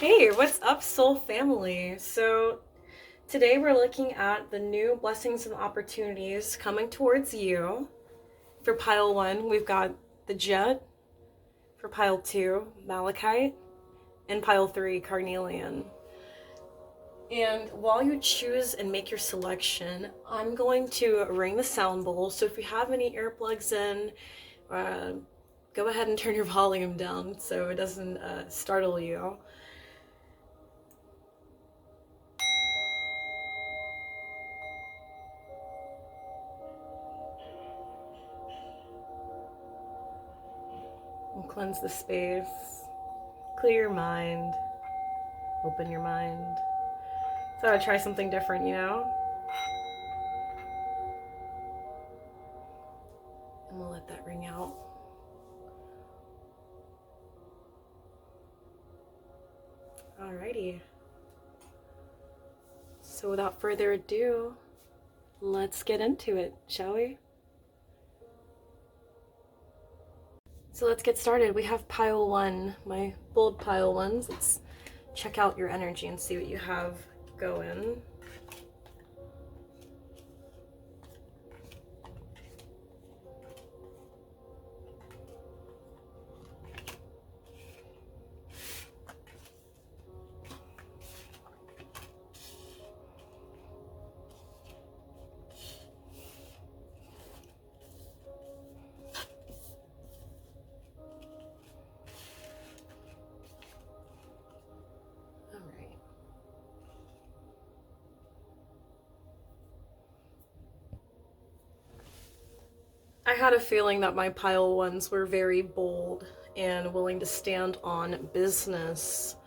Hey, what's up, soul family? So, today we're looking at the new blessings and opportunities coming towards you. For pile one, we've got the Jet. For pile two, Malachite. And pile three, Carnelian. And while you choose and make your selection, I'm going to ring the sound bowl. So, if you have any earplugs in, uh, go ahead and turn your volume down so it doesn't startle you. And cleanse the space. Clear your mind. Open your mind. So I try something different, you know? And we'll let that ring out. Alrighty. So without further ado, let's get into it, shall we? So let's get started. We have pile one, my bold pile ones. Let's check out your energy and see what you have going. I had a feeling that my pile ones were very bold and willing to stand on business.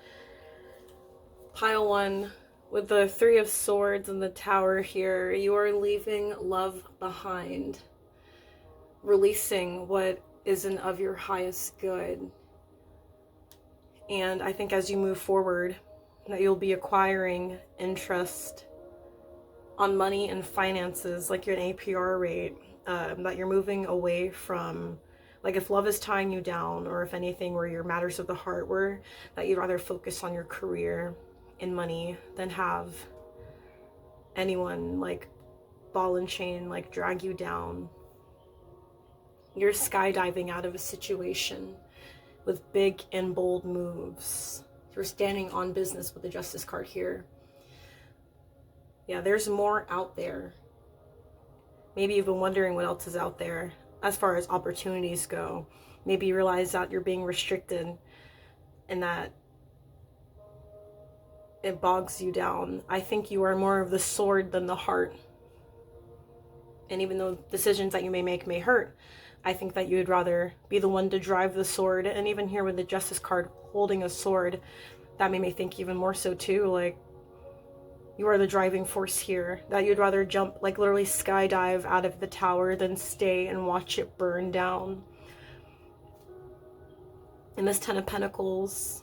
Pile one, with the Three of Swords and the Tower here, you are leaving love behind, releasing what isn't of your highest good. And I think as you move forward, that you'll be acquiring interest on money and finances, like your APR rate, that you're moving away from, like if love is tying you down, or if anything where your matters of the heart were, that you'd rather focus on your career and money than have anyone like ball and chain like drag you down. You're skydiving out of a situation with big and bold moves. You're standing on business with the Justice card here. Yeah, there's more out there. Maybe you've been wondering what else is out there as far as opportunities go. Maybe you realize that you're being restricted and that it bogs you down. I think you are more of the sword than the heart. And even though decisions that you may make may hurt, I think that you would rather be the one to drive the sword. And even here with the Justice card holding a sword, that made me think even more so too, like you are the driving force here, that you'd rather jump, like literally skydive out of the tower than stay and watch it burn down. In this Ten of Pentacles,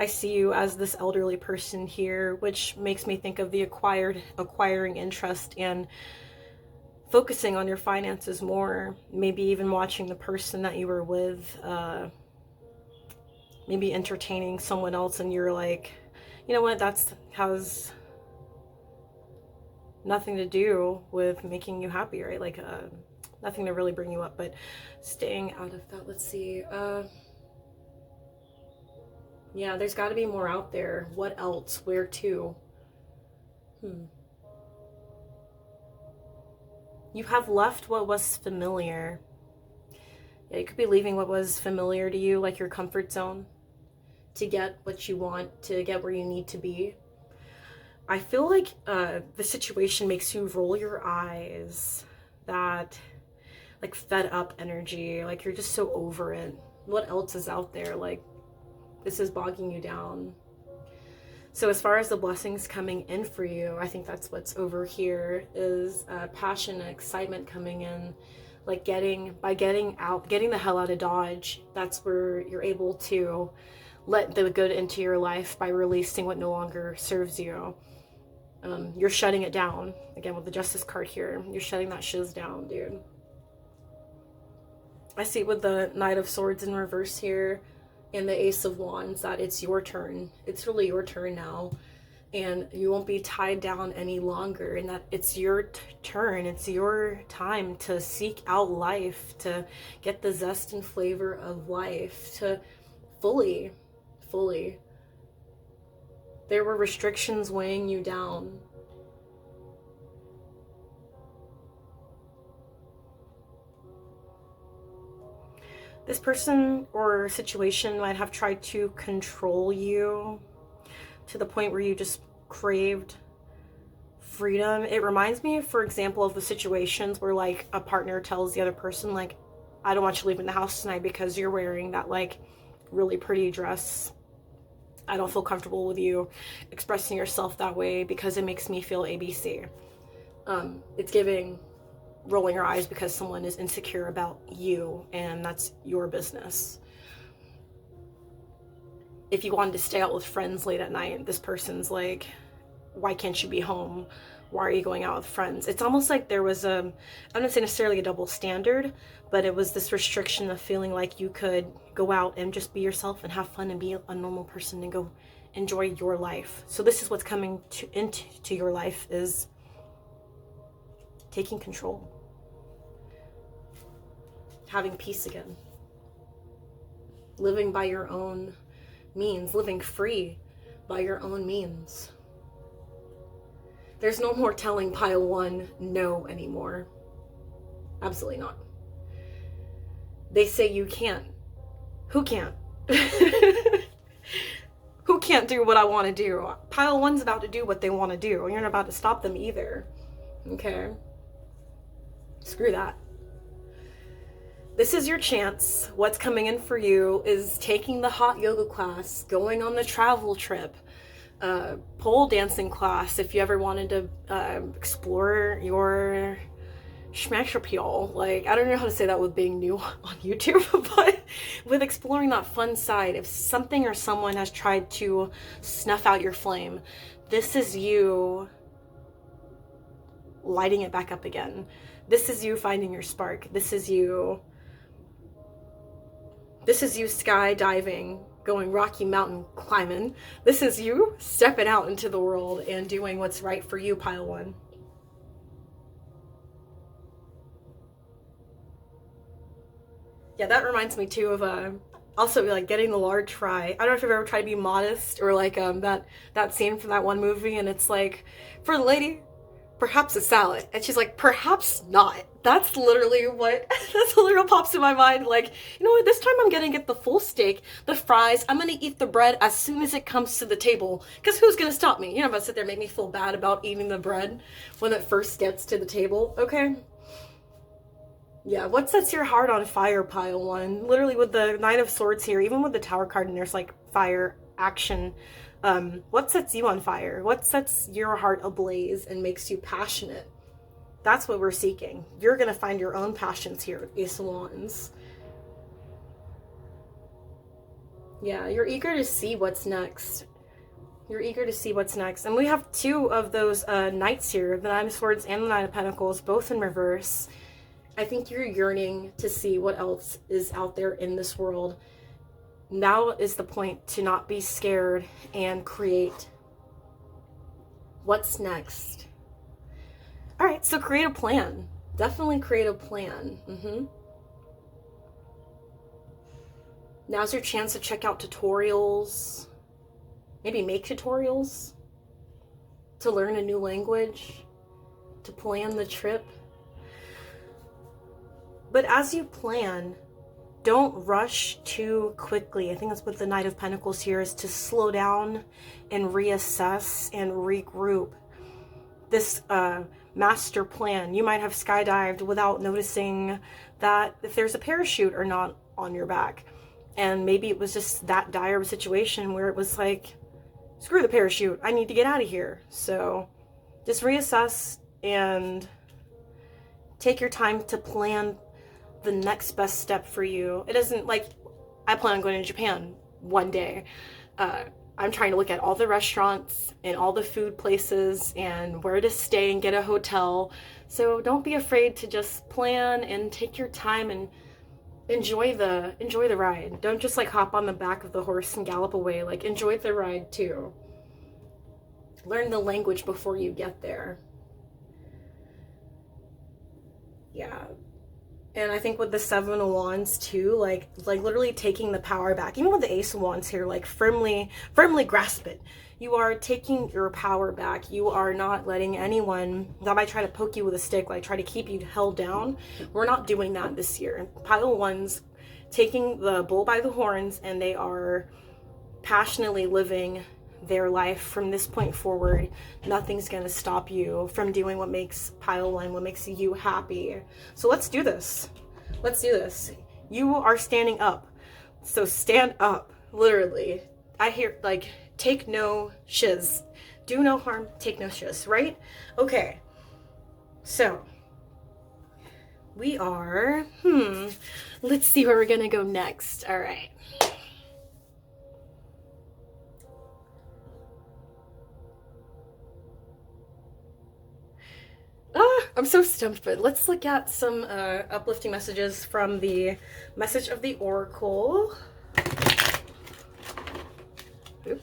I see you as this elderly person here, which makes me think of the acquiring interest and focusing on your finances more. Maybe even watching the person that you were with, maybe entertaining someone else, and you're like, you know what, that's has nothing to do with making you happy, right? Like nothing to really bring you up, but staying out of that. Let's see. Yeah, there's got to be more out there. What else? Where to? You have left what was familiar. Yeah, you could be leaving what was familiar to you, like your comfort zone, to get what you want, to get where you need to be. I feel like the situation makes you roll your eyes, that like fed up energy, like you're just so over it. What else is out there? Like this is bogging you down. So as far as the blessings coming in for you, I think that's what's over here is passion and excitement coming in, like getting the hell out of Dodge. That's where you're able to let the good into your life by releasing what no longer serves you. You're shutting it down. Again, with the Justice card here, you're shutting that shiz down, dude. I see with the Knight of Swords in reverse here, and the Ace of Wands, that it's your turn. It's really your turn now. And you won't be tied down any longer, and that it's your turn. It's your time to seek out life, to get the zest and flavor of life, to fully. There were restrictions weighing you down. This person or situation might have tried to control you to the point where you just craved freedom. It reminds me, for example, of the situations where like a partner tells the other person like, I don't want you leaving the house tonight because you're wearing that like really pretty dress. I don't feel comfortable with you expressing yourself that way because it makes me feel ABC. It's giving rolling your eyes because someone is insecure about you, and that's your business. If you wanted to stay out with friends late at night, this person's like, why can't you be home? Why are you going out with friends? It's almost like there was I'm not saying necessarily a double standard, but it was this restriction of feeling like you could go out and just be yourself and have fun and be a normal person and go enjoy your life. So this is what's coming into your life, is taking control. Having peace again. Living by your own means. Living free by your own means. There's no more telling pile one no anymore. Absolutely not. They say you can't. Who can't? Who can't do what I want to do? Pile one's about to do what they want to do. You're not about to stop them either. Okay? Screw that. This is your chance. What's coming in for you is taking the hot yoga class, going on the travel trip, pole dancing class if you ever wanted to explore your schmackappeal. Like, I don't know how to say that with being new on YouTube, but with exploring that fun side, if something or someone has tried to snuff out your flame, this is you lighting it back up again. This is you finding your spark. This is you skydiving, going Rocky Mountain climbing. This is you stepping out into the world and doing what's right for you, pile one. Yeah, that reminds me too of also like getting the large fry. I don't know if you've ever tried to be modest, or like that scene from that one movie, and it's like, for the lady, perhaps a salad, and she's like, perhaps not. That's literally what pops in my mind. Like, you know what, this time I'm gonna get the full steak, the fries, I'm gonna eat the bread as soon as it comes to the table, because who's gonna stop me? You're not about to sit there and make me feel bad about eating the bread when it first gets to the table, okay? Yeah, what sets your heart on fire, pile one? Literally with the Knight of Swords here, even with the Tower card, and there's like fire action. What sets you on fire? What sets your heart ablaze and makes you passionate? That's what we're seeking. You're going to find your own passions here, Ace of Wands. Yeah, you're eager to see what's next. You're eager to see what's next. And we have two of those knights here, the Knight of Swords and the Knight of Pentacles, both in reverse. I think you're yearning to see what else is out there in this world. Now is the point to not be scared and create. What's next? All right, so create a plan. Definitely create a plan. Now's your chance to check out tutorials. Maybe make tutorials. To learn a new language. To plan the trip. But as you plan, don't rush too quickly. I think that's what the Knight of Pentacles here is, to slow down and reassess and regroup. This master plan, you might have skydived without noticing that if there's a parachute or not on your back. And maybe it was just that dire of a situation where it was like, screw the parachute, I need to get out of here. So just reassess and take your time to plan the next best step for you. It isn't like, I plan on going to Japan one day. I'm trying to look at all the restaurants and all the food places and where to stay and get a hotel. So don't be afraid to just plan and take your time and enjoy the ride. Don't just like hop on the back of the horse and gallop away. Like, enjoy the ride too. Learn the language before you get there. Yeah. And I think with the Seven of Wands too, like literally taking the power back. Even with the Ace of Wands here, like firmly grasp it. You are taking your power back. You are not letting anyone that might try to poke you with a stick, like try to keep you held down. We're not doing that this year. Pile one's taking the bull by the horns, and they are passionately living their life from this point forward. Nothing's going to stop you from doing what makes pile one, what makes you happy. So let's do this. Let's do this. You are standing up. So stand up, literally. I hear, like, take no shiz. Do no harm, take no shiz, right? Okay. So we are, let's see where we're going to go next. All right. I'm so stumped, but let's look at some uplifting messages from the message of the Oracle. Oop.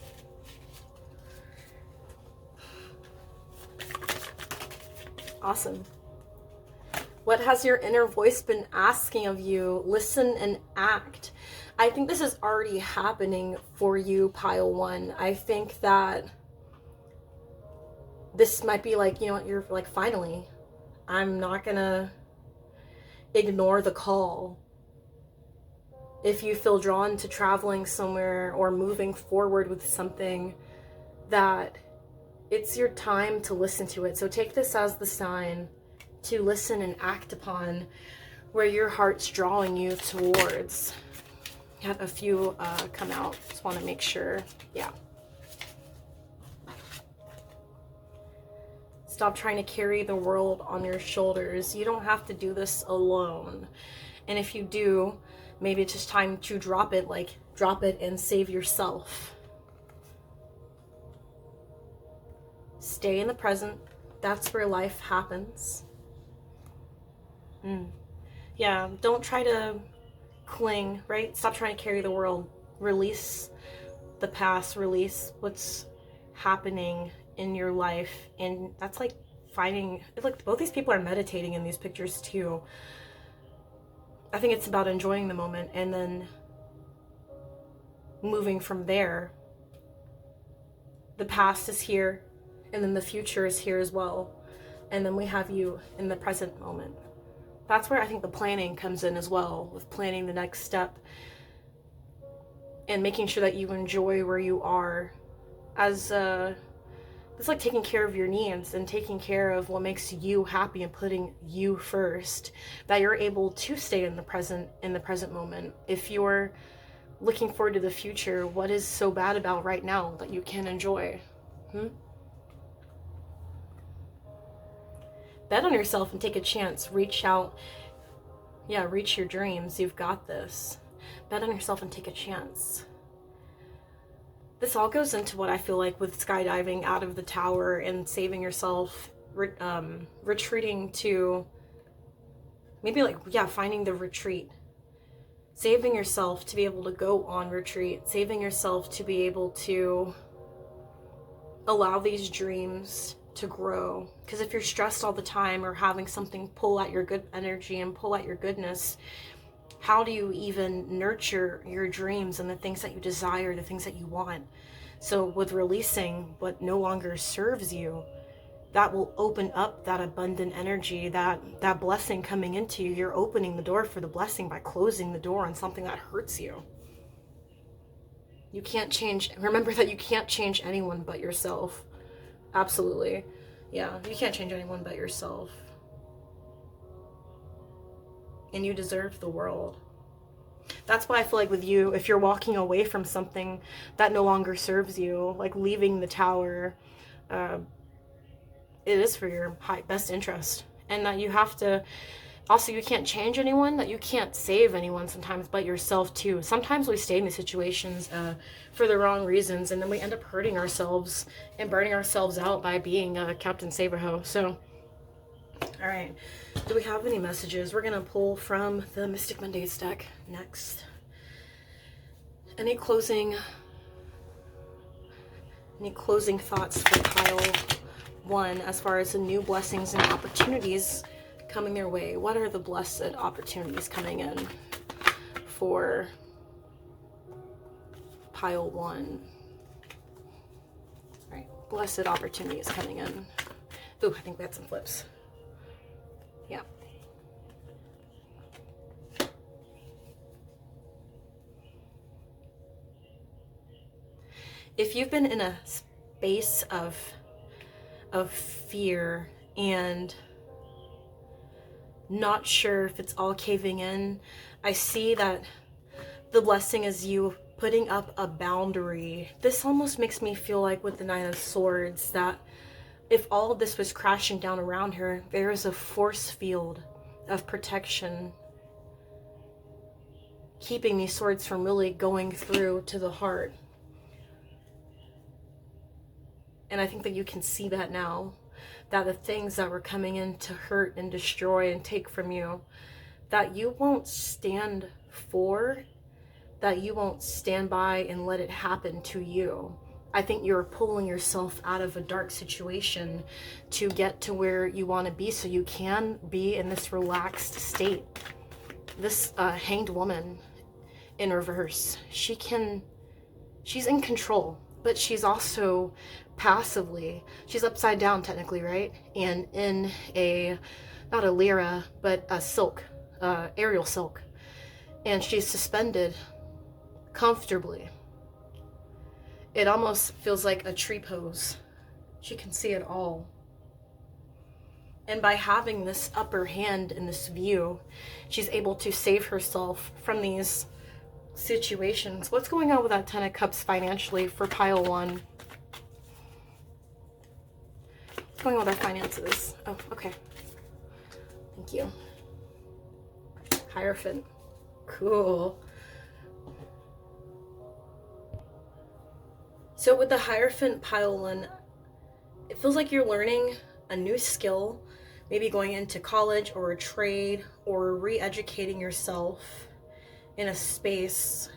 Awesome. What has your inner voice been asking of you? Listen and act. I think this is already happening for you, pile one. I think that this might be like, you know what, you're like, finally, I'm not gonna ignore the call. If you feel drawn to traveling somewhere or moving forward with something, that it's your time to listen to it. So take this as the sign to listen and act upon where your heart's drawing you towards. Had a few come out. Just want to make sure. Yeah. Stop trying to carry the world on your shoulders. You don't have to do this alone. And if you do, maybe it's just time to drop it, like drop it and save yourself. Stay in the present. That's where life happens. Yeah, don't try to cling, right? Stop trying to carry the world. Release the past, release what's happening in your life. And that's like finding, like both these people are meditating in these pictures too. I think it's about enjoying the moment and then moving from there. The past is here, and then the future is here as well. And then we have you in the present moment. That's where I think the planning comes in as well, with planning the next step and making sure that you enjoy where you are, as it's like taking care of your needs and taking care of what makes you happy and putting you first, that you're able to stay in the present moment. If you're looking forward to the future, what is so bad about right now that you can enjoy? Bet on yourself and take a chance. Reach out. Yeah, reach your dreams. You've got this. Bet on yourself and take a chance. This all goes into what I feel like with skydiving out of the tower and saving yourself, retreating to maybe like, yeah, finding the retreat. Saving yourself to be able to go on retreat. Saving yourself to be able to allow these dreams to grow. Because if you're stressed all the time or having something pull at your good energy and pull at your goodness, how do you even nurture your dreams and the things that you desire, the things that you want? So with releasing what no longer serves you, that will open up that abundant energy, that blessing coming into you. You're opening the door for the blessing by closing the door on something that hurts you. You can't change, remember that you can't change anyone but yourself. Absolutely. Yeah, you can't change anyone but yourself. And you deserve the world. That's why I feel like with you, if you're walking away from something that no longer serves you, like leaving the tower, it is for your best interest. And that you have to, also you can't change anyone, that you can't save anyone sometimes but yourself too. Sometimes we stay in these situations for the wrong reasons, and then we end up hurting ourselves and burning ourselves out by being Captain Save-A-Ho. So All right. Do we have any messages? We're going to pull from the Mystic Mondays deck next. Any closing thoughts for pile 1 as far as the new blessings and opportunities coming their way? What are the blessed opportunities coming in for pile 1? All right. Blessed opportunities coming in. Ooh, I think we had some flips. Yeah. If you've been in a space of fear and not sure if it's all caving in, I see that the blessing is you putting up a boundary. This almost makes me feel like with the Nine of Swords that if all of this was crashing down around her, there is a force field of protection keeping these swords from really going through to the heart. And I think that you can see that now, that the things that were coming in to hurt and destroy and take from you, that you won't stand for, that you won't stand by and let it happen to you. I think you're pulling yourself out of a dark situation to get to where you want to be so you can be in this relaxed state. This Hanged Woman in reverse, she's in control, but she's also passively, she's upside down technically, right? And in a, not a lyra, but a silk, aerial silk. And she's suspended comfortably. It almost feels like a tree pose. She can see it all. And by having this upper hand in this view, she's able to save herself from these situations. What's going on with that Ten of Cups financially for pile 1? What's going on with our finances? Oh, okay. Thank you. Hierophant. Cool. So with the Hierophant pile 1, it feels like you're learning a new skill, maybe going into college or a trade or re-educating yourself in a space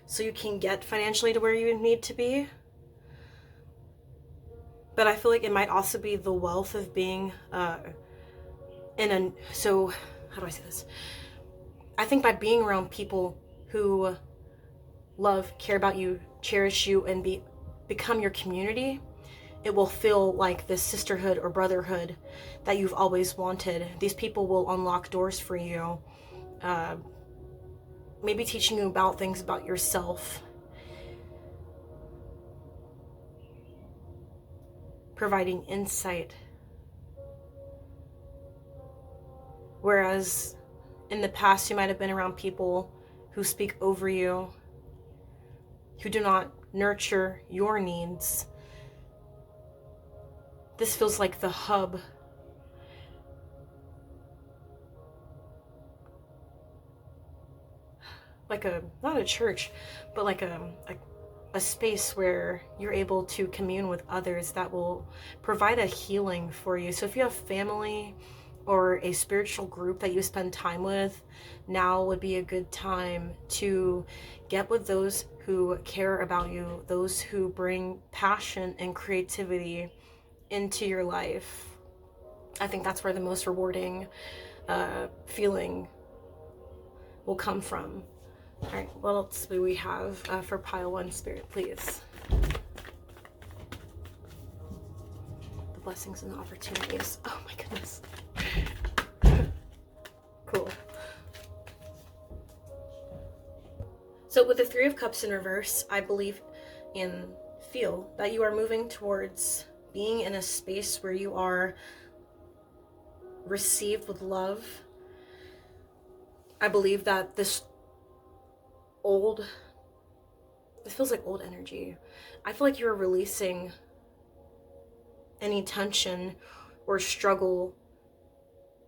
so you can get financially to where you need to be. But I feel like it might also be the wealth of being so how do I say this? I think by being around people who love, care about you, cherish you, and become your community, it will feel like this sisterhood or brotherhood that you've always wanted. These people will unlock doors for you, maybe teaching you about things about yourself, providing insight. Whereas in the past, you might have been around people who speak over you, who do not nurture your needs. This feels like the hub. Like not a church, but like a space where you're able to commune with others that will provide a healing for you. So if you have family or a spiritual group that you spend time with, now would be a good time to get with those who care about you, those who bring passion and creativity into your life. I think that's where the most rewarding feeling will come from. All right, what else do we have for pile 1, Spirit, please? The blessings and the opportunities. Oh my goodness. Cool. So with the Three of Cups in reverse, I believe and feel that you are moving towards being in a space where you are received with love. I believe that this feels like old energy. I feel like you're releasing any tension or struggle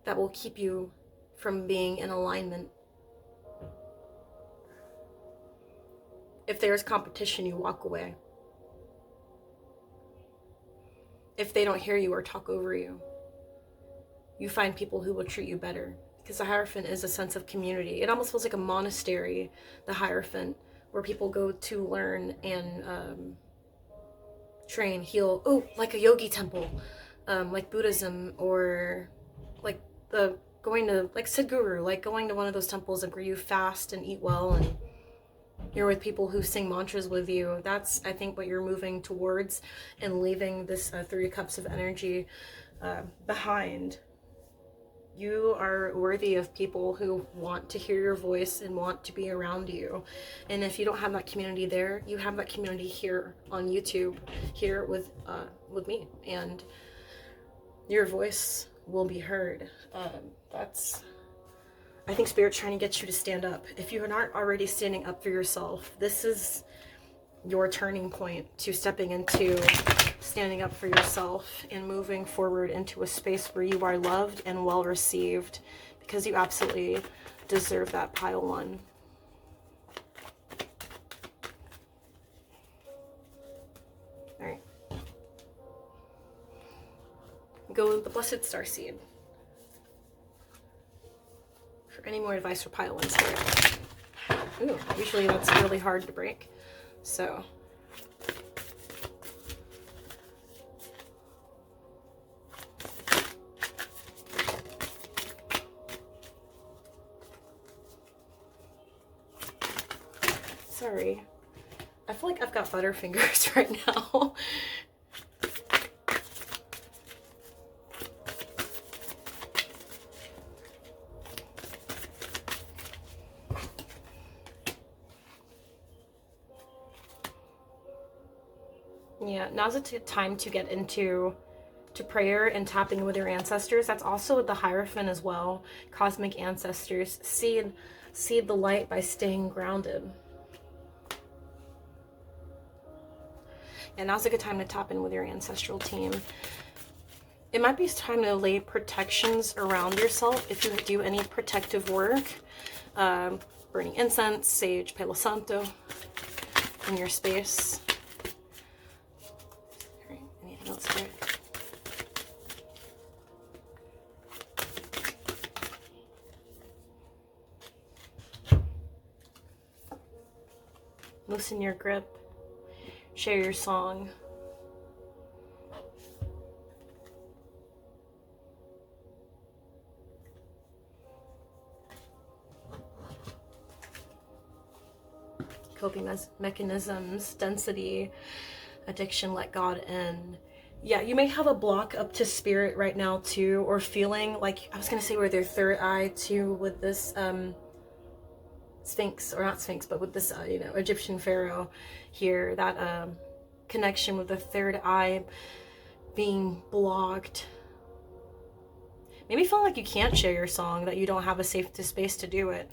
that will keep you from being in alignment. If there's competition, you walk away. If they don't hear you or talk over you, you find people who will treat you better. Because the Hierophant is a sense of community. It almost feels like a monastery, the Hierophant, where people go to learn and train, heal. Oh, like a yogi temple, like Buddhism, or like going to, like Sadhguru, like going to one of those temples where you fast and eat well and you're with people who sing mantras with you. That's, I think, what you're moving towards, and leaving this 3 cups of energy behind. You are worthy of people who want to hear your voice and want to be around you. And if you don't have that community there, you have that community here on YouTube, here with me, and your voice will be heard. That's, I think Spirit's trying to get you to stand up. If you aren't already standing up for yourself, this is your turning point to stepping into standing up for yourself and moving forward into a space where you are loved and well received, because you absolutely deserve that, pile 1. All right. Go with the Blessed Starseed. For any more advice for pile 1 Spirit. Ooh, usually that's really hard to break. So sorry, I feel like I've got butterfingers right now. Yeah, now's the time to get into prayer and tapping with your ancestors. That's also with the Hierophant as well. Cosmic ancestors. Seed the light by staying grounded. And now's a good time to tap in with your ancestral team. It might be time to lay protections around yourself if you do any protective work. Burning incense, sage, Palo Santo in your space. All right, anything else here? Loosen your grip. Share your song. Coping mechanisms, density, addiction, let God in. Yeah, you may have a block up to Spirit right now too, or feeling like, I was going to say with your third eye too, with this Sphinx, or not Sphinx, but with this, Egyptian pharaoh here, that connection with the third eye being blocked. Maybe feeling like you can't share your song, that you don't have a safe space to do it.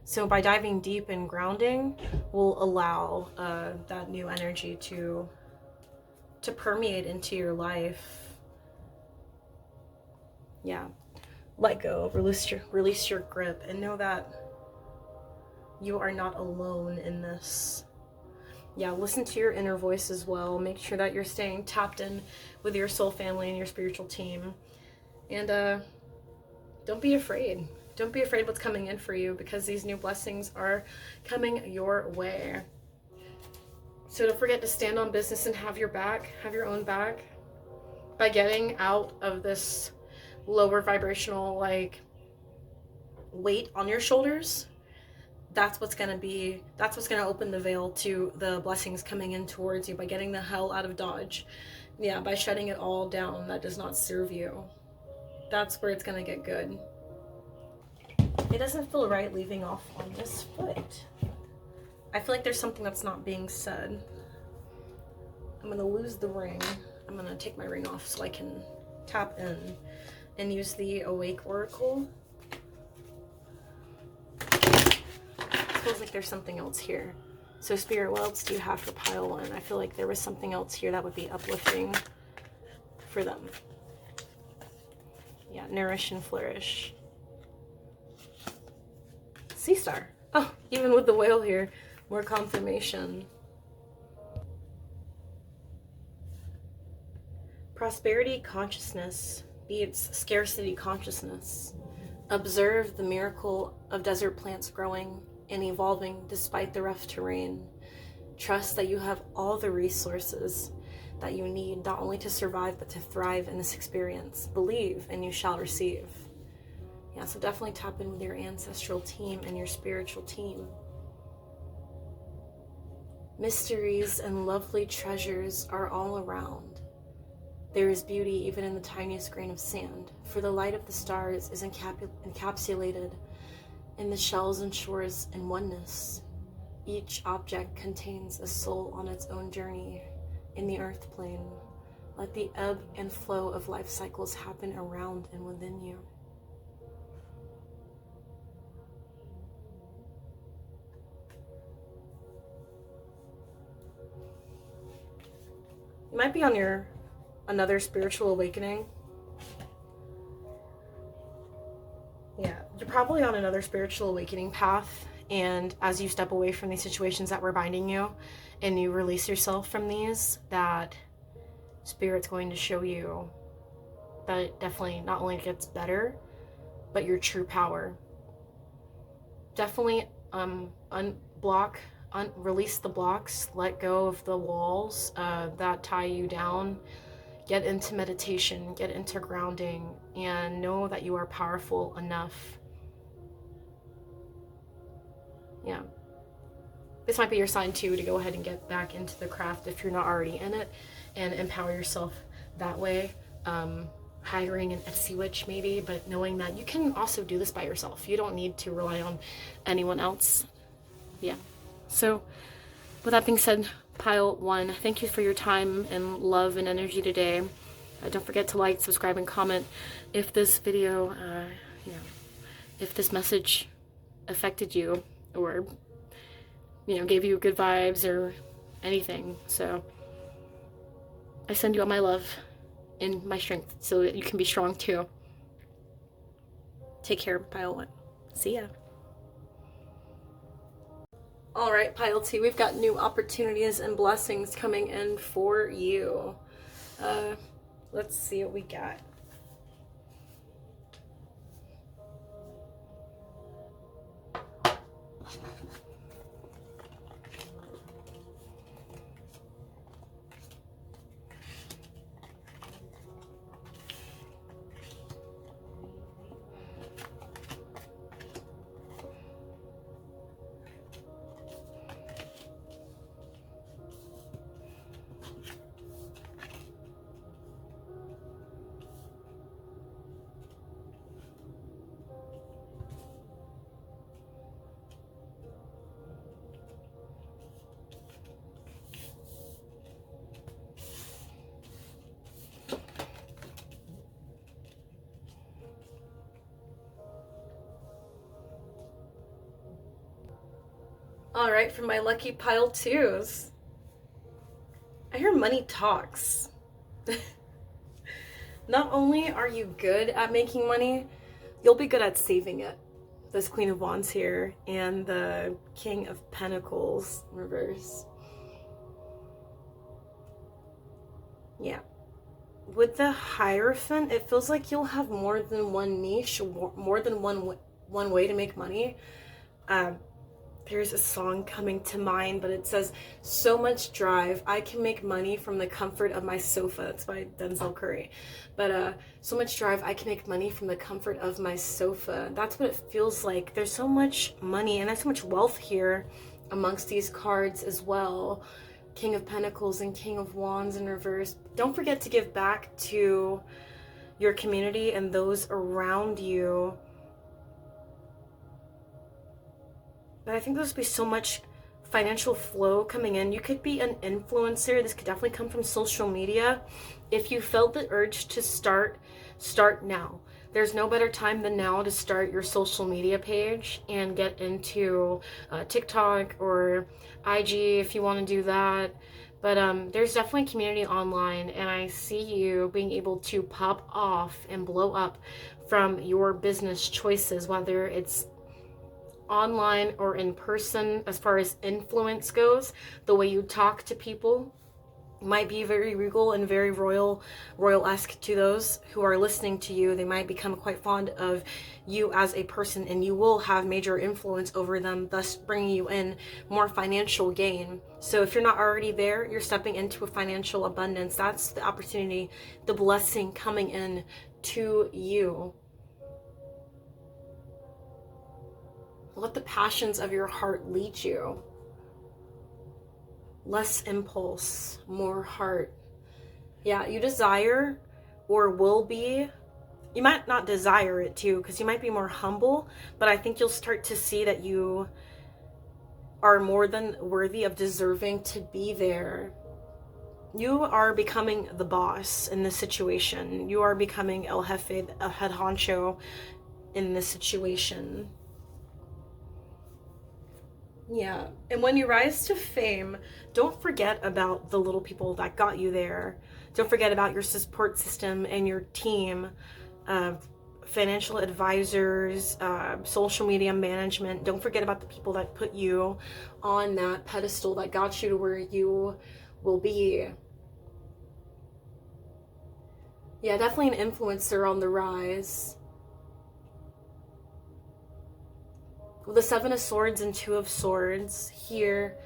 So by diving deep and grounding will allow that new energy to permeate into your life. Yeah, let go, release your grip, and know that you are not alone in this. Yeah, listen to your inner voice as well. Make sure that you're staying tapped in with your soul family and your spiritual team. And don't be afraid. Don't be afraid what's coming in for you, because these new blessings are coming your way. So don't forget to stand on business and have your back, have your own back. By getting out of this lower vibrational weight on your shoulders, that's what's going to open the veil to the blessings coming in towards you, by getting the hell out of Dodge. Yeah, by shutting it all down that does not serve you. That's where it's going to get good. It doesn't feel right leaving off on this foot. I feel like there's something that's not being said. I'm going to lose the ring. I'm going to take my ring off so I can tap in and use the Awake Oracle. It feels like there's something else here. So Spirit, what else do you have for pile 1? I feel like there was something else here that would be uplifting for them. Yeah, nourish and flourish. Sea Star. Oh, even with the whale here, more confirmation. Prosperity consciousness. beats scarcity consciousness. Observe the miracle of desert plants growing and evolving despite the rough terrain. Trust that you have all the resources that you need, not only to survive, but to thrive in this experience. Believe and you shall receive. Yeah, so definitely tap in with your ancestral team and your spiritual team. Mysteries and lovely treasures are all around. There is beauty even in the tiniest grain of sand, for the light of the stars is encapsulated in the shells and shores in oneness. Each object contains a soul on its own journey in the earth plane. Let the ebb and flow of life cycles happen around and within you. You might be on your another spiritual awakening. Yeah, you're probably on another spiritual awakening path, and as you step away from these situations that were binding you and you release yourself from these, that Spirit's going to show you that it definitely not only gets better, but your true power. Definitely release the blocks, let go of the walls that tie you down. Get into meditation, get into grounding, and know that you are powerful enough. Yeah. This might be your sign too to go ahead and get back into the craft if you're not already in it, and empower yourself that way. Hiring an Etsy witch maybe, but knowing that you can also do this by yourself. You don't need to rely on anyone else. Yeah. So with that being said, Pile 1, thank you for your time and love and energy today. Don't forget to like, subscribe, and comment if this video, if this message affected you or, gave you good vibes or anything. So I send you all my love and my strength so that you can be strong too. Take care, Pile 1. See ya. All right, Pile 2, we've got new opportunities and blessings coming in for you. Let's see what we got. All right, for my lucky Pile 2s, I hear money talks. Not only are you good at making money, you'll be good at saving it. This Queen of Wands here and the King of Pentacles reverse. Yeah. With the Hierophant, it feels like you'll have more than one niche, more than one way to make money. There's a song coming to mind, but it says, "So much drive, I can make money from the comfort of my sofa." It's by Denzel Curry. But so much drive, I can make money from the comfort of my sofa. That's what it feels like. There's so much money and there's so much wealth here amongst these cards as well. King of Pentacles and King of Wands in reverse. Don't forget to give back to your community and those around you. But I think there's be so much financial flow coming in. You could be an influencer. This could definitely come from social media. If you felt the urge to start now. There's no better time than now to start your social media page and get into TikTok or IG if you want to do that. But there's definitely community online, and I see you being able to pop off and blow up from your business choices, whether it's online or in person. As far as influence goes, the way you talk to people, might be very regal and very royal-esque to those who are listening to you. They might become quite fond of you as a person, and you will have major influence over them, thus bringing you in more financial gain. So if you're not already there, you're stepping into a financial abundance. That's the opportunity, the blessing coming in to you. Let the passions of your heart lead you. Less impulse, more heart. Yeah, you desire or will be. You might not desire it too, because you might be more humble, but I think you'll start to see that you are more than worthy of deserving to be there. You are becoming the boss in this situation. You are becoming El Jefe, a head honcho in this situation. Yeah, and when you rise to fame, don't forget about the little people that got you there. Don't forget about your support system and your team, financial advisors, social media management. Don't forget about the people that put you on that pedestal, that got you to where you will be. Yeah, definitely an influencer on the rise. With the Seven of Swords and Two of Swords here,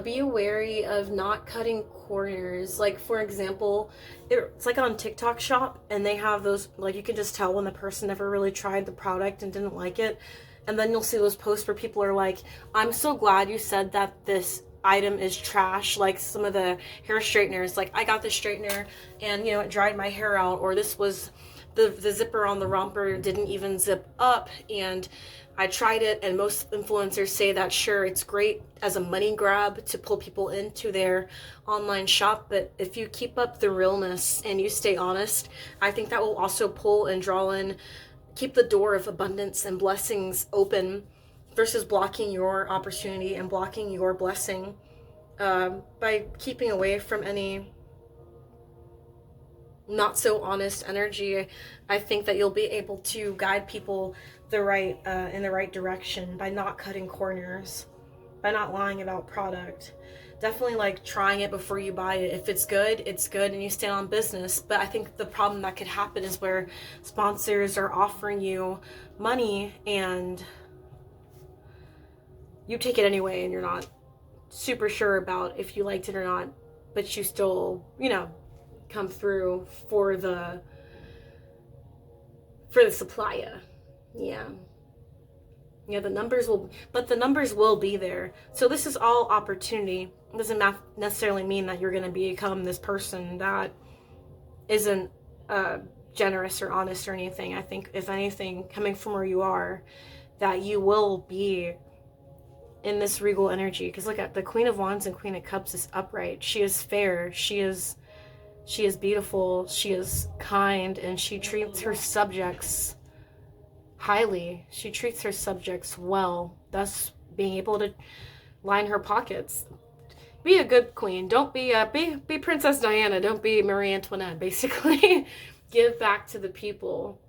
be wary of not cutting corners. Like, for example, it's like on TikTok Shop, and they have those, like, you can just tell when the person never really tried the product and didn't like it. And then you'll see those posts where people are like, I'm so glad you said that this item is trash. Like some of the hair straighteners, like, I got this straightener and, you know, it dried my hair out, or this was the zipper on the romper didn't even zip up, and I tried it. And most influencers say that, sure, it's great as a money grab to pull people into their online shop, but if you keep up the realness and you stay honest, I think that will also pull and draw in, keep the door of abundance and blessings open, versus blocking your opportunity and blocking your blessing by keeping away from any not so honest energy. I think that you'll be able to guide people the right in the right direction by not cutting corners, by not lying about product. Definitely like trying it before you buy it. If it's good, it's good, and you stand on business. But I think the problem that could happen is where sponsors are offering you money and you take it anyway, and you're not super sure about if you liked it or not, but you still, you know, come through for the supplier. Yeah, the numbers will be there. So this is all opportunity. It doesn't necessarily mean that you're going to become this person that isn't generous or honest or anything. I think, if anything, coming from where you are, that you will be in this regal energy. Because look at the Queen of Wands and Queen of Cups is upright. She is fair. She is beautiful. She is kind, and she treats her subjects highly. She treats her subjects well, thus being able to line her pockets. Be a good queen. Don't be be Princess Diana. Don't be Marie Antoinette. Basically, give back to the people.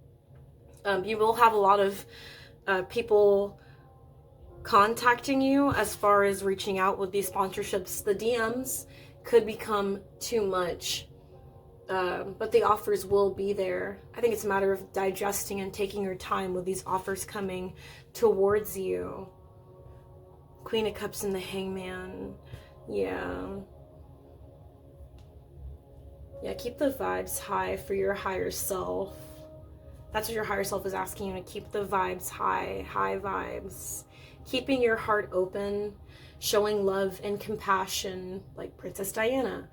You will have a lot of people contacting you as far as reaching out with these sponsorships. The DMs could become too much, but the offers will be there. I think it's a matter of digesting and taking your time with these offers coming towards you. Queen of Cups and the Hangman. Yeah, keep the vibes high for your higher self. That's what your higher self is asking you, to keep the vibes high vibes. Keeping your heart open, showing love and compassion, like Princess Diana,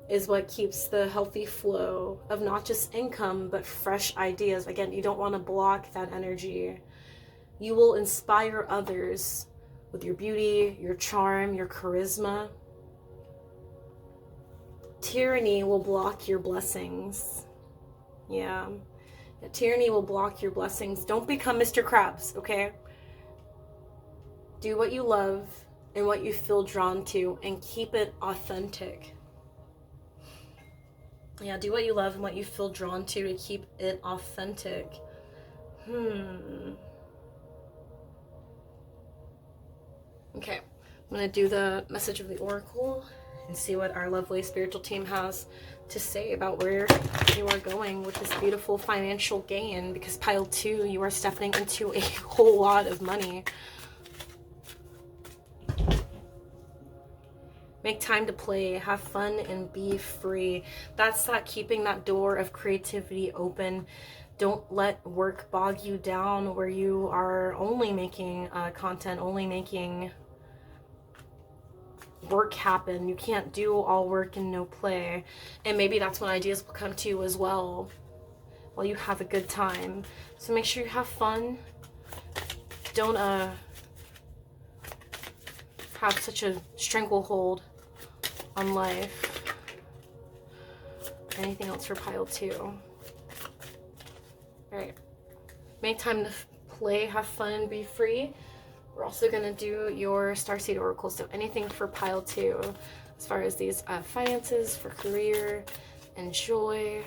is what keeps the healthy flow of not just income, but fresh ideas. Again, you don't want to block that energy. You will inspire others with your beauty, your charm, your charisma. Tyranny will block your blessings. Yeah, tyranny will block your blessings. Don't become Mr. Krabs, okay? Do what you love and what you feel drawn to, and keep it authentic. Yeah, do what you love and what you feel drawn to keep it authentic. Okay, I'm going to do the message of the Oracle, and see what our lovely spiritual team has to say about where you are going with this beautiful financial gain, because pile 2, you are stepping into a whole lot of money. Make time to play, have fun, and be free. That's that, keeping that door of creativity open. Don't let work bog you down where you are only making content, only making work happen. You can't do all work and no play. And maybe that's when ideas will come to you as well, while you have a good time. So make sure you have fun. Don't have such a stranglehold on life. Anything else for pile 2? All right. Make time to play, have fun, and be free. We're also going to do your Starseed Oracle. So anything for pile 2 as far as these finances, for career and joy.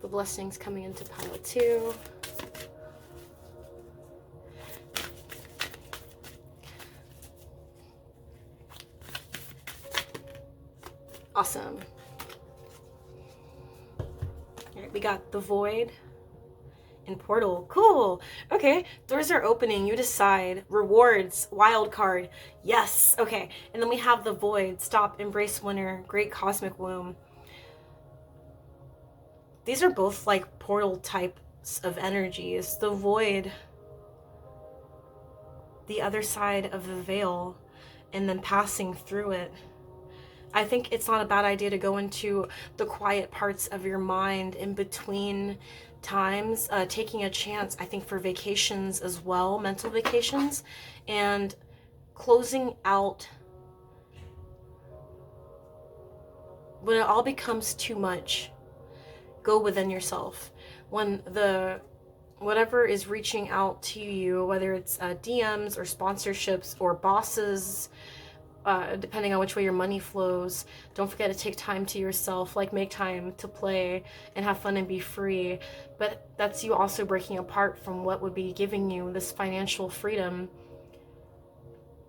The blessings coming into pile 2. Awesome. All right, we got the Void and Portal. Cool. Okay, doors are opening. You decide. Rewards, wild card. Yes. Okay, and then we have the Void. Stop, embrace winter, great cosmic womb. These are both like portal types of energies. The Void, the other side of the veil, and then passing through it. I think it's not a bad idea to go into the quiet parts of your mind in between times, taking a chance, I think, for vacations as well, mental vacations, and closing out when it all becomes too much. Go within yourself. When whatever is reaching out to you, whether it's DMs or sponsorships or bosses, depending on which way your money flows, don't forget to take time to yourself, like make time to play and have fun and be free. But that's you also breaking apart from what would be giving you this financial freedom,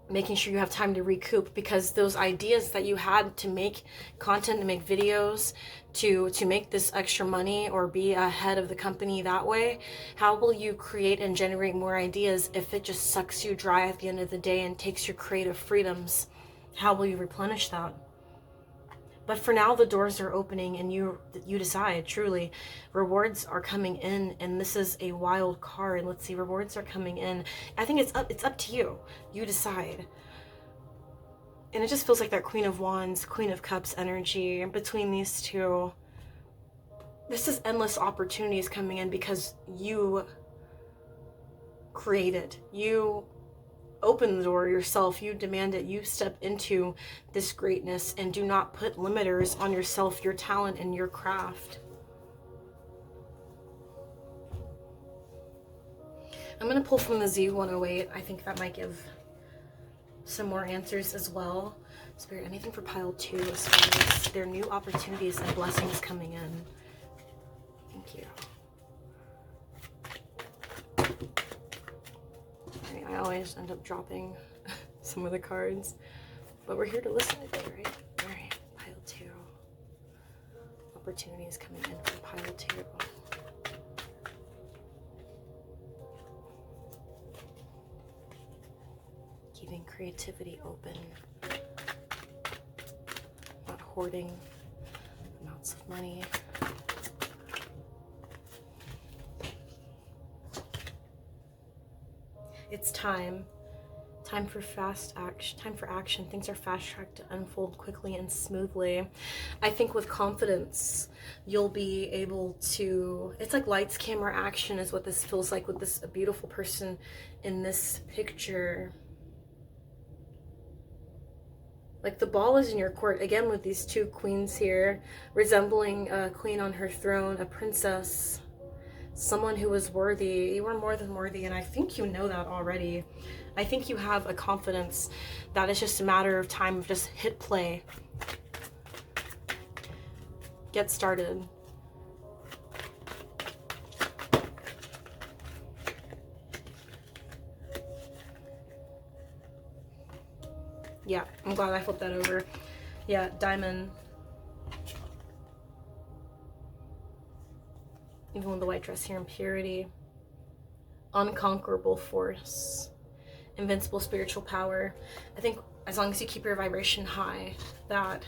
making sure you have time to recoup, because those ideas that you had to make content, to make videos, to make this extra money or be ahead of the company that way, how will you create and generate more ideas if it just sucks you dry at the end of the day and takes your creative freedoms? How will you replenish that? But for now, the doors are opening and you decide, truly. Rewards are coming in, and this is a wild card. Let's see, rewards are coming in. I think it's up to you. You decide. And it just feels like that Queen of Wands, Queen of Cups energy between these two. This is endless opportunities coming in because you create it. You open the door yourself, you demand it, you step into this greatness, and do not put limiters on yourself, your talent, and your craft. I'm going to pull from the Z108. I think that might give some more answers as well. Spirit, anything for pile 2 as far as their new opportunities and blessings coming in. Thank you. I always end up dropping some of the cards, but we're here to listen today, right? All right, pile 2. Opportunities coming in from pile 2. Keeping creativity open, not hoarding amounts of money. It's time for fast action, time for action. Things are fast-tracked to unfold quickly and smoothly. I think with confidence, you'll be able to, it's like lights, camera, action is what this feels like with this beautiful person in this picture. Like the ball is in your court, again with these two queens here, resembling a queen on her throne, a princess. Someone who is worthy. You are more than worthy, and I think you know that already. I think you have a confidence that it's just a matter of time of just hit play. Get started. Yeah, I'm glad I flipped that over. Yeah, diamond. Even with the white dress here, impurity. Unconquerable force. Invincible spiritual power. I think as long as you keep your vibration high, that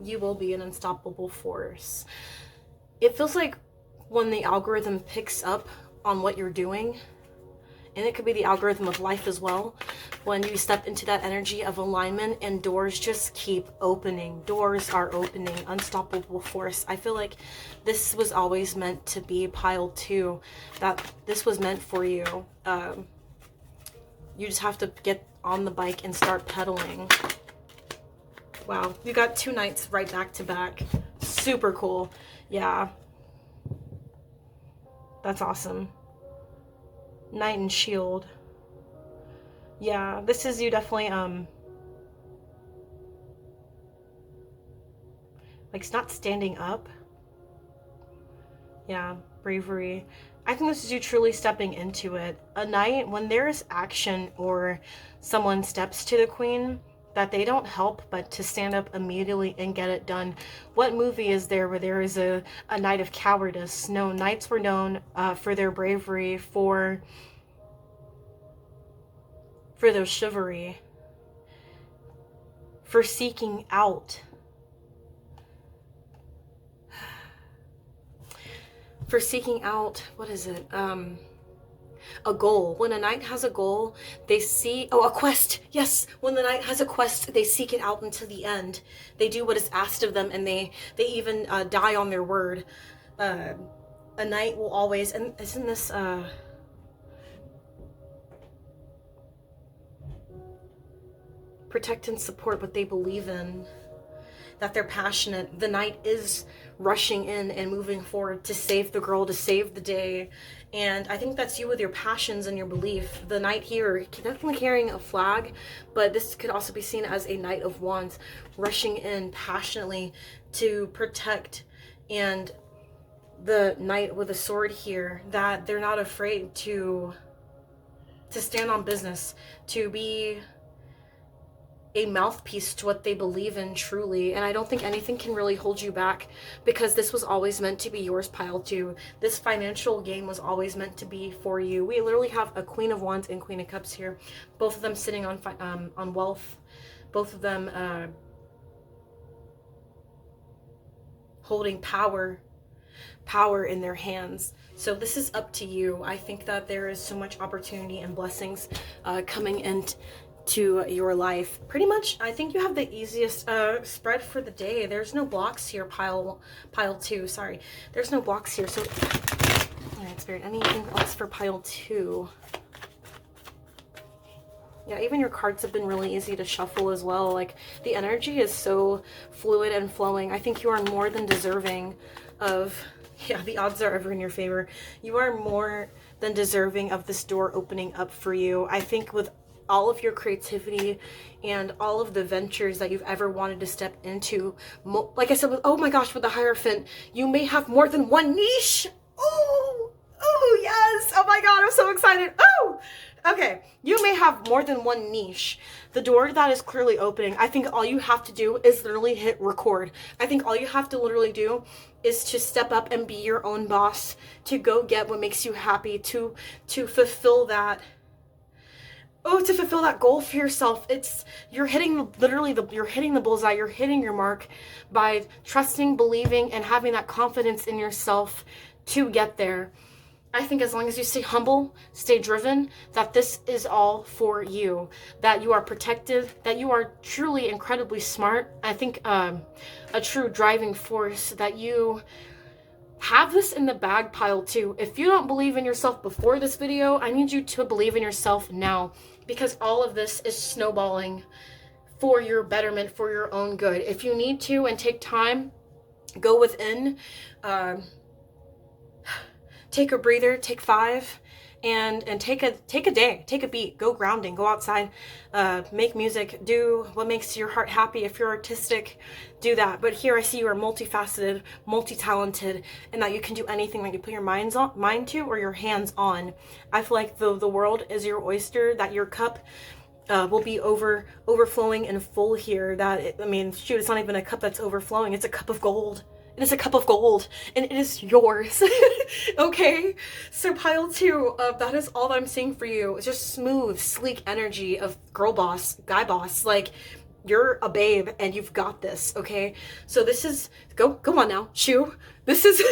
you will be an unstoppable force. It feels like when the algorithm picks up on what you're doing, and it could be the algorithm of life as well, when you step into that energy of alignment and doors just keep opening. Doors are opening. Unstoppable force. I feel like this was always meant to be pile 2, that this was meant for you. You just have to get on the bike and start pedaling. Wow, you got 2 nights right back to back. Super cool. Yeah. That's awesome. Knight and shield. Yeah, this is you definitely, like, it's not standing up. Yeah, bravery. I think this is you truly stepping into it. A knight, when there's action or someone steps to the queen, that they don't help but to stand up immediately and get it done. What movie is there where there is a knight of cowardice? No, knights were known for their bravery, for their chivalry, for seeking out. For seeking out, what is it? A goal. When a knight has a goal, they see, a quest. Yes, when the knight has a quest, they seek it out until the end. They do what is asked of them, and they even die on their word. A knight will always, and isn't this, protect and support what they believe in, that they're passionate. The knight is rushing in and moving forward to save the girl, to save the day. And I think that's you with your passions and your belief. The knight here, definitely carrying a flag, but this could also be seen as a knight of wands, rushing in passionately to protect. And the knight with a sword here, that they're not afraid to stand on business, to be a mouthpiece to what they believe in truly. And I don't think anything can really hold you back, because this was always meant to be yours, pile 2. This financial game was always meant to be for you. We literally have a Queen of Wands and Queen of Cups here, both of them sitting on wealth, both of them holding power in their hands. So this is up to you. I think that there is so much opportunity and blessings coming into your life. Pretty much, I think you have the easiest spread for the day. There's no blocks here, pile 2. Sorry, there's no blocks here. So, all right, Spirit, anything else for pile 2? Yeah, even your cards have been really easy to shuffle as well. Like, the energy is so fluid and flowing. I think you are more than deserving of, yeah, the odds are ever in your favor. You are more than deserving of this door opening up for you. I think with all of your creativity and all of the ventures that you've ever wanted to step into, like I said, oh my gosh, with the Hierophant, you may have more than one niche. Oh yes, oh my god, I'm so excited. Oh, okay, you may have more than one niche. The door that is clearly opening, I think all you have to do is literally hit record. I think all you have to literally do is to step up and be your own boss, to go get what makes you happy, to fulfill that. Oh, to fulfill that goal for yourself. You're hitting you're hitting the bullseye, you're hitting your mark by trusting, believing, and having that confidence in yourself to get there. I think as long as you stay humble, stay driven, that this is all for you, that you are protected, that you are truly incredibly smart. I think a true driving force, that you have this in the bag, pile 2. If you don't believe in yourself before this video, I need you to believe in yourself now, because all of this is snowballing for your betterment, for your own good. If you need to and take time, go within, take a breather, take 5, and take a day, take a beat, go grounding, go outside, make music, do what makes your heart happy. If you're artistic, do that. But here I see you are multifaceted, multi-talented, and that you can do anything that you put your mind to or your hands on. I feel like the world is your oyster, that your cup will be overflowing and full here. I mean, shoot, it's not even a cup that's overflowing. It's a cup of gold. It is a cup of gold, and it is yours. Okay? So pile 2, that is all that I'm seeing for you. It's just smooth, sleek energy of girl boss, guy boss. Like, you're a babe, and you've got this, okay? So this is, go on now, Shu. This is,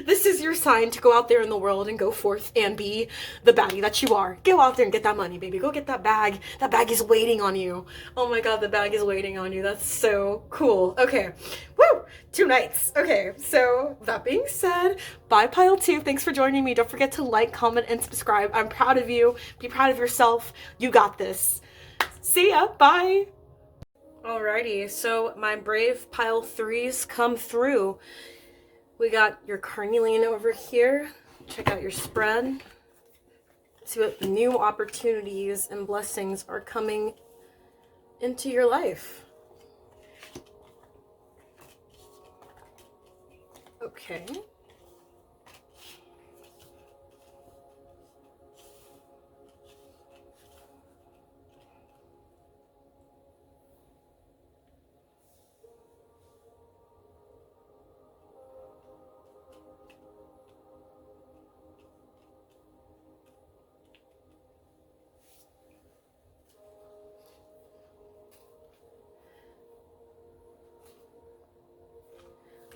this is your sign to go out there in the world and go forth and be the baddie that you are. Go out there and get that money, baby. Go get that bag. That bag is waiting on you. Oh my God, the bag is waiting on you. That's so cool. Okay. Woo! 2 nights. Okay, so that being said, bye pile 2. Thanks for joining me. Don't forget to like, comment, and subscribe. I'm proud of you. Be proud of yourself. You got this. See ya. Bye. Alrighty, so my brave pile 3s come through. We got your Carnelian over here. Check out your spread. See what new opportunities and blessings are coming into your life. Okay.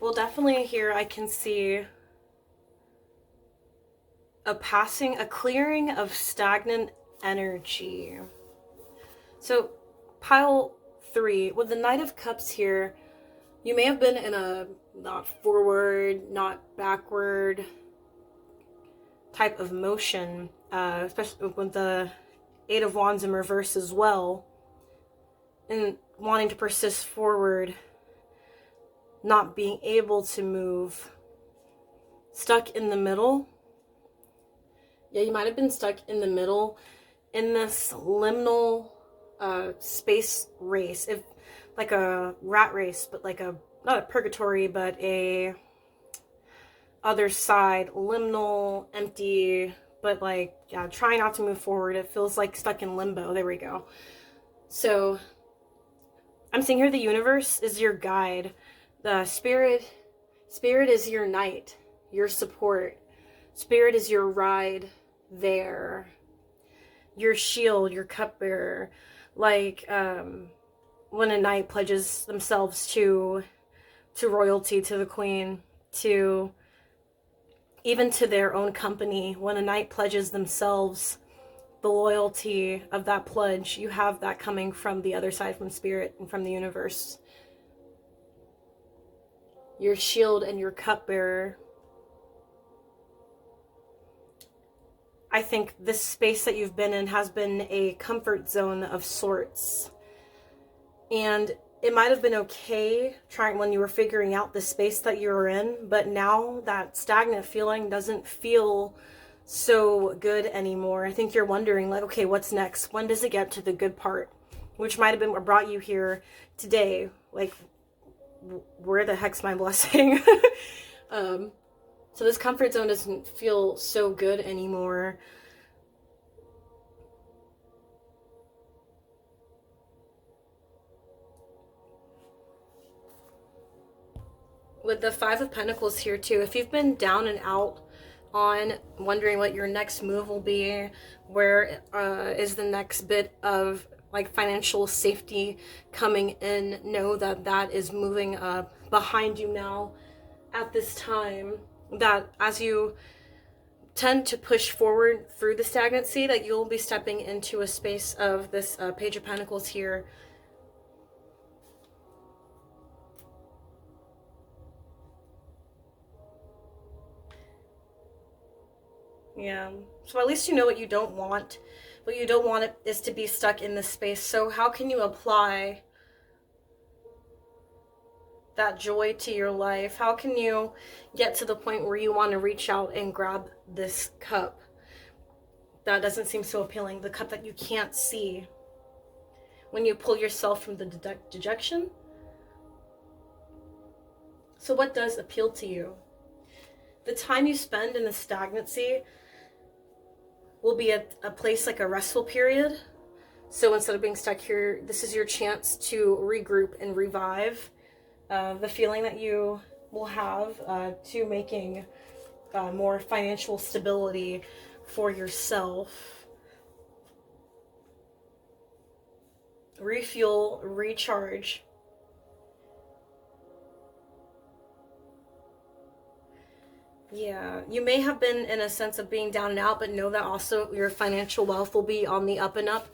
Well, definitely here I can see a clearing of stagnant energy. So pile 3, with the Knight of Cups here, you may have been in a not forward, not backward type of motion, especially with the 8 of Wands in reverse as well, and wanting to persist forward, not being able to move, stuck in the middle. Yeah, you might have been stuck in the middle in this liminal space race, if like a rat race, but like not a purgatory, but a other side, liminal, empty, but like, yeah, trying not to move forward. It feels like stuck in limbo. There we go. So I'm seeing here the universe is your guide. The spirit is your knight, your support. Spirit is your ride there. Your shield, your cupbearer. Like when a knight pledges themselves to royalty, to the queen, to even to their own company. When a knight pledges themselves, the loyalty of that pledge, you have that coming from the other side, from spirit and from the universe. Your shield and your cupbearer. I think this space that you've been in has been a comfort zone of sorts. And it might have been okay when you were figuring out the space that you were in, but now that stagnant feeling doesn't feel so good anymore. I think you're wondering, like, okay, what's next? When does it get to the good part? Which might have been what brought you here today. Like, where the heck's my blessing? So this comfort zone doesn't feel so good anymore. With the 5 of Pentacles here too, if you've been down and out on wondering what your next move will be, where is the next bit of like financial safety coming in, know that that is moving up behind you now at this time. That as you tend to push forward through the stagnancy, that you'll be stepping into a space of this Page of Pentacles here. Yeah, so at least you know what you don't want. What you don't want is to be stuck in this space. So how can you apply that joy to your life? How can you get to the point where you want to reach out and grab this cup that doesn't seem so appealing, the cup that you can't see, when you pull yourself from the dejection? So what does appeal to you? The time you spend in the stagnancy will be a place like a restful period, So instead of being stuck here, this is your chance to regroup and revive the feeling that you will have to making more financial stability for yourself. Refuel, recharge. Yeah, you may have been in a sense of being down and out, but know that also your financial wealth will be on the up and up,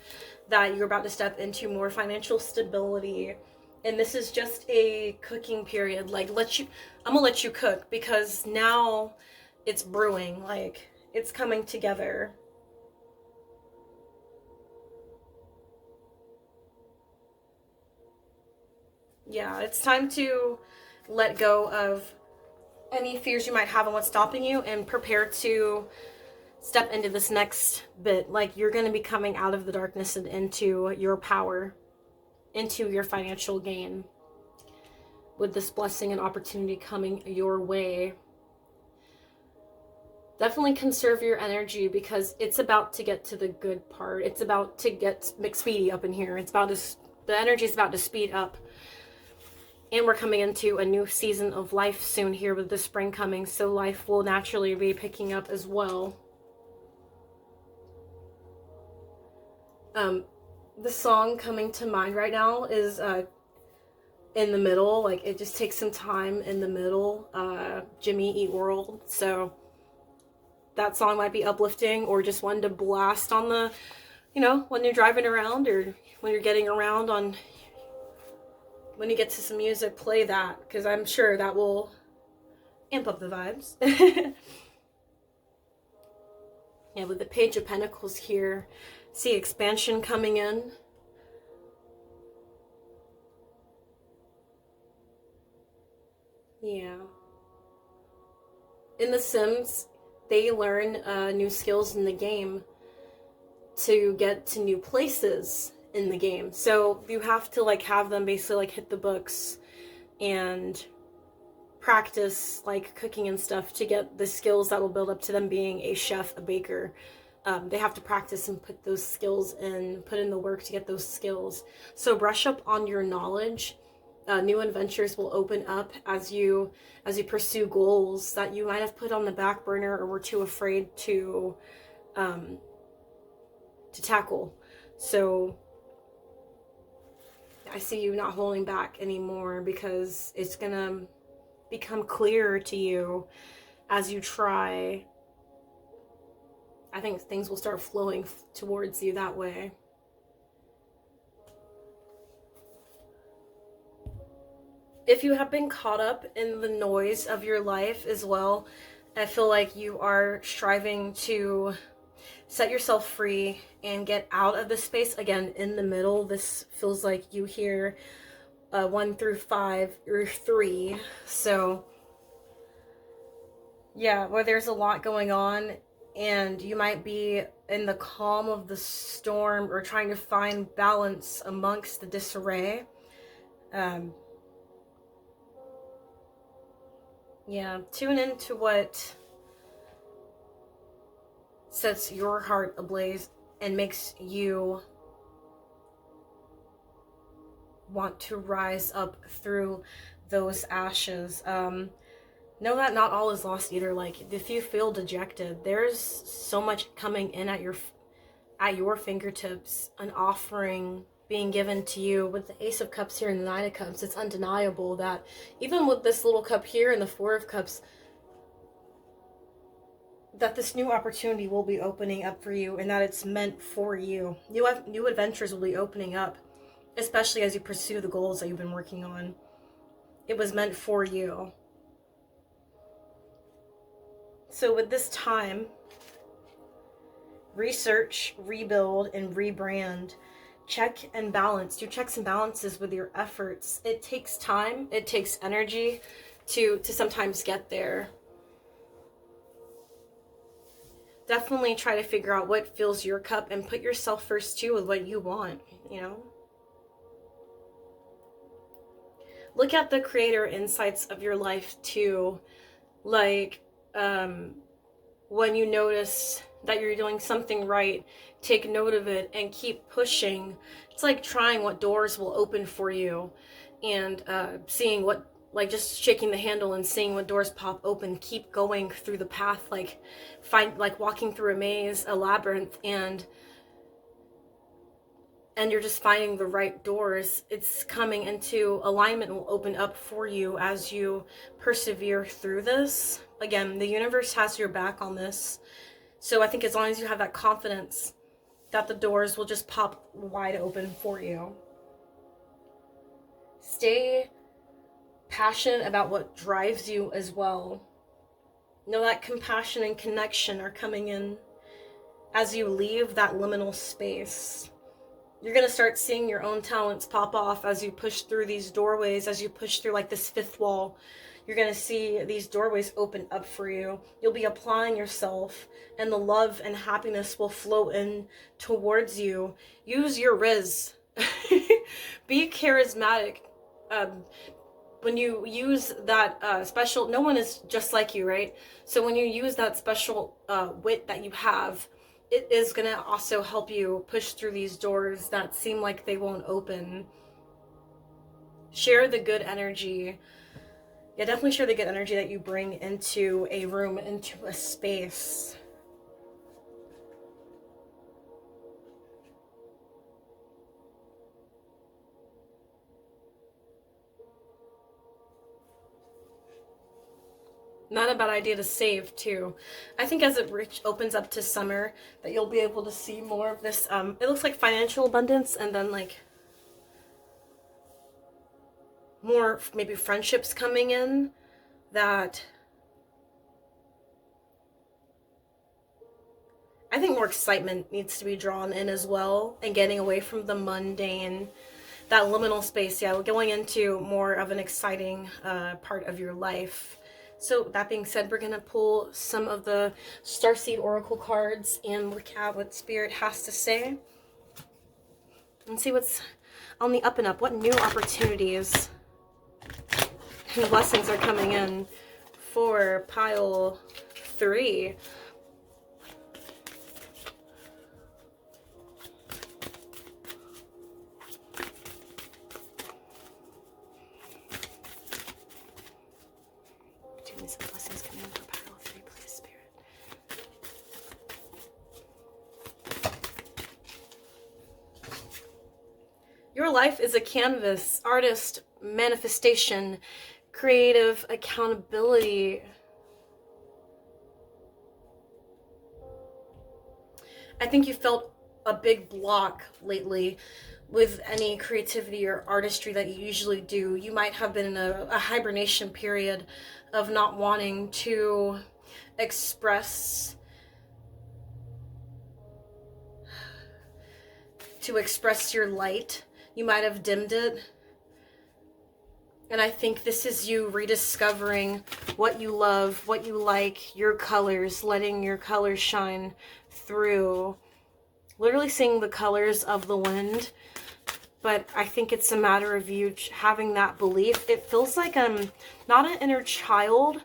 that you're about to step into more financial stability. And this is just a cooking period. Like, I'm gonna let you cook, because now it's brewing, like it's coming together. Yeah, it's time to let go of any fears you might have on what's stopping you and prepare to step into this next bit. Like, you're going to be coming out of the darkness and into your power, into your financial gain, with this blessing and opportunity coming your way. Definitely conserve your energy, because it's about to get to the good part. It's about to get McSpeedy up in here. It's about to, the energy is about to speed up. And we're coming into a new season of life soon here with the spring coming, so life will naturally be picking up as well. The song coming to mind right now is In the Middle. Like, it just takes some time in the middle. Jimmy Eat World. So that song might be uplifting, or just one to blast on the, when you're driving around, or when you're getting around on, when you get to some music, play that, because I'm sure that will amp up the vibes. Yeah, with the Page of Pentacles here, see expansion coming in. Yeah. In The Sims, they learn new skills in the game to get to new places in the game. So you have to like have them basically like hit the books and practice like cooking and stuff to get the skills that will build up to them being a chef, a baker. They have to practice and put those skills in, put in the work to get those skills. So brush up on your knowledge. New adventures will open up as you pursue goals that you might have put on the back burner or were too afraid to tackle. So I see you not holding back anymore, because it's gonna become clearer to you as you try. I think things will start flowing towards you that way. If you have been caught up in the noise of your life as well, I feel like you are striving to set yourself free and get out of the space. Again, in the middle, this feels like you hear 1 through 5 or 3. So yeah, where there's a lot going on, and you might be in the calm of the storm or trying to find balance amongst the disarray. Yeah, tune into what sets your heart ablaze and makes you want to rise up through those ashes. Know that not all is lost either. Like, if you feel dejected, there's so much coming in at your fingertips, an offering being given to you. With the Ace of Cups here and the Nine of Cups, it's undeniable that even with this little cup here and the Four of Cups, that this new opportunity will be opening up for you, and that it's meant for you. New adventures will be opening up, especially as you pursue the goals that you've been working on. It was meant for you. So with this time, research, rebuild, and rebrand. Check and balance. Do checks and balances with your efforts. It takes time. It takes energy to sometimes get there. Definitely try to figure out what fills your cup and put yourself first too with what you want, Look at the creator insights of your life too. Like, when you notice that you're doing something right. Take note of it and keep pushing. It's like trying what doors will open for you, and seeing what, like just shaking the handle and seeing what doors pop open. Keep going through the path, like walking through a maze, a labyrinth, and you're just finding the right doors. It's coming into alignment and will open up for you as you persevere through this. Again, the universe has your back on this. So I think as long as you have that confidence, that the doors will just pop wide open for you. Stay passionate about what drives you as well. Know that compassion and connection are coming in as you leave that liminal space. You're going to start seeing your own talents pop off as you push through these doorways, as you push through like this fifth wall. You're going to see these doorways open up for you. You'll be applying yourself, and the love and happiness will flow in towards you. Use your riz. Be charismatic. When you use that special, no one is just like you, right? So when you use that special wit that you have, it is going to also help you push through these doors that seem like they won't open. Share the good energy. Yeah, definitely share the good energy that you bring into a room, into a space. Not a bad idea to save too. I think as it opens up to summer, that you'll be able to see more of this. It looks like financial abundance, and then like more maybe friendships coming in, that I think more excitement needs to be drawn in as well, and getting away from the mundane, that liminal space. Yeah, going into more of an exciting part of your life. So that being said, we're going to pull some of the Starseed Oracle cards and look at what Spirit has to say. And see what's on the up and up. What new opportunities and blessings are coming in for pile 3. Your life is a canvas, artist, manifestation, creative accountability. I think you felt a big block lately with any creativity or artistry that you usually do. You might have been in a hibernation period of not wanting to express your light. You might have dimmed it. And I think this is you rediscovering what you love, what you like, your colors, letting your colors shine through. Literally seeing the colors of the wind. But I think it's a matter of you having that belief. It feels like not an inner child,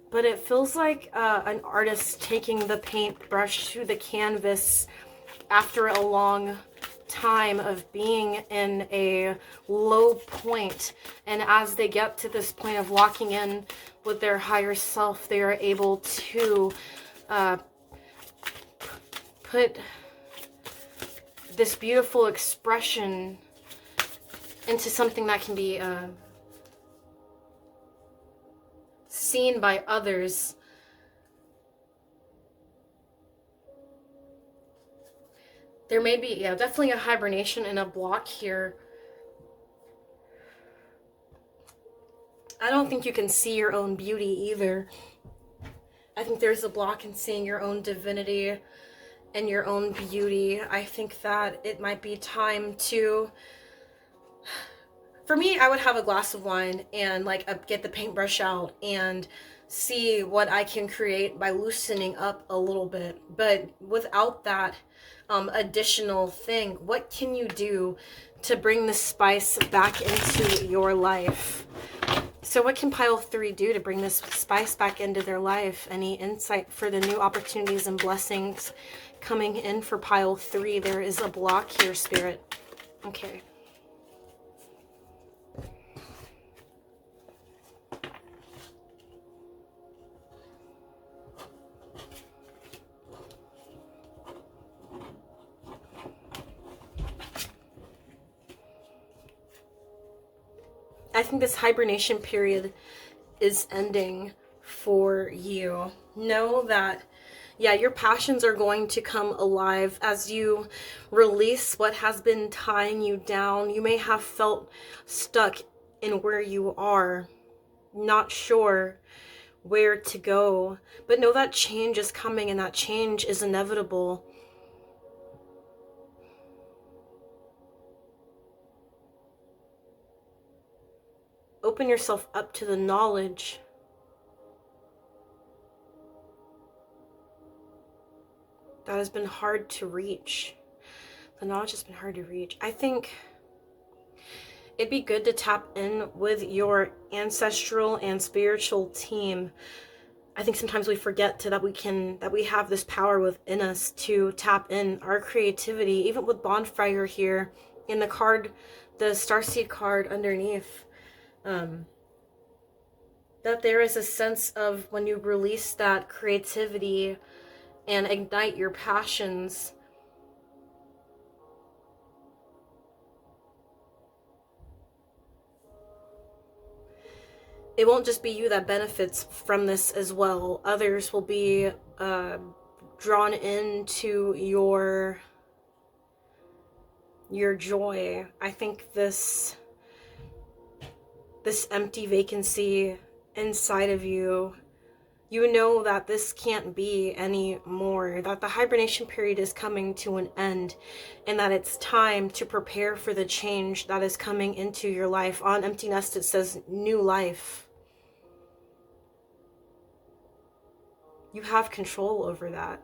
but it feels like an artist taking the paintbrush to the canvas after a long time of being in a low point, and as they get to this point of locking in with their higher self, they are able to put this beautiful expression into something that can be seen by others. There may be, yeah, definitely a hibernation and a block here. I don't think you can see your own beauty either. I think there's a block in seeing your own divinity and your own beauty. I think that it might be time to, for me, I would have a glass of wine and like get the paintbrush out and see what I can create by loosening up a little bit. But without that additional thing, what can you do to bring the spice back into your life? So what can pile 3 do to bring this spice back into their life? Any insight for the new opportunities and blessings coming in for pile 3? There is a block here, Spirit. Okay. I think this hibernation period is ending for you. Know that, yeah, your passions are going to come alive as you release what has been tying you down. You may have felt stuck in where you are, not sure where to go, but know that change is coming and that change is inevitable. Open yourself up to the knowledge that has been hard to reach. The knowledge has been hard to reach. I think it'd be good to tap in with your ancestral and spiritual team. I think sometimes we forget that we have this power within us to tap in our creativity, even with Bonfire here in the card, the Starseed card underneath. That there is a sense of when you release that creativity and ignite your passions, it won't just be you that benefits from this as well. Others will be drawn into your joy. I think this empty vacancy inside of you, you know that this can't be anymore, that the hibernation period is coming to an end, and that it's time to prepare for the change that is coming into your life. On Empty Nest, it says new life. You have control over that.